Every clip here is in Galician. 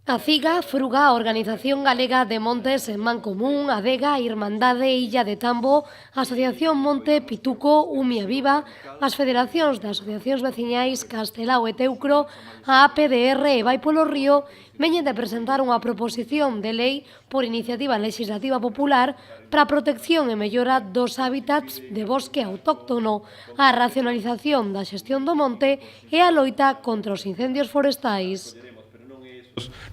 A CIGA, Fruga, a Organización Galega de Montes en Mancomún, Adega, Irmandade, Illa de Tambo, Asociación Monte, Pituco, Umia Viva, as federacións de asociacións veciñais Castelao e Teucro, a APDR e Vai polo Río, veñen de presentar unha proposición de lei por iniciativa legislativa popular para a protección e mellora dos hábitats de bosque autóctono, a racionalización da xestión do monte e a loita contra os incendios forestais.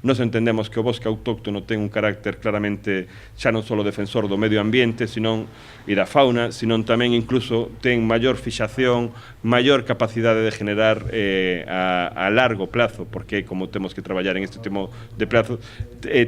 Nos entendemos que o bosque autóctono ten un carácter claramente xa non só defensor do medio ambiente e da fauna, senón tamén incluso ten maior fixación, maior capacidade de generar a largo plazo, porque como temos que traballar en este tipo de plazo,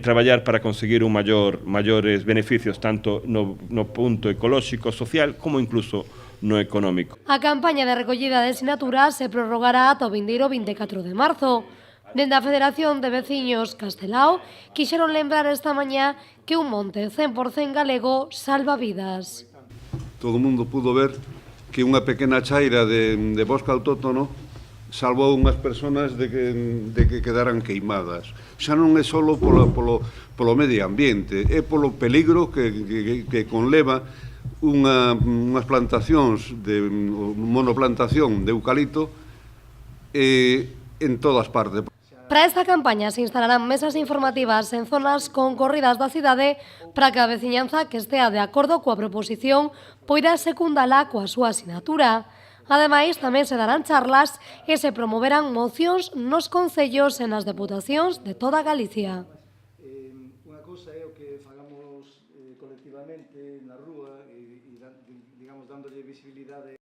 traballar para conseguir maiores beneficios tanto no punto ecolóxico, social, como incluso no económico. A campaña de recollida de sinaturas se prorrogará ata o vindeiro 24 de marzo. Dende a Federación de Veciños Castelao quixeron lembrar esta mañá que un monte 100% galego salva vidas. Todo o mundo pudo ver que unha pequena chaira de bosque autóctono salvou unhas persoas de que quedaran queimadas. Xa non é só polo medio ambiente, é polo peligro que conleva unhas plantacións de monoplantación de eucalipto en todas partes. Para esta campaña se instalarán mesas informativas en zonas concorridas da cidade para que a veciñanza que estea de acordo coa proposición poida secundala coa súa sinatura. Ademais, tamén se darán charlas e se promoverán mocións nos concellos e nas deputacións de toda Galicia.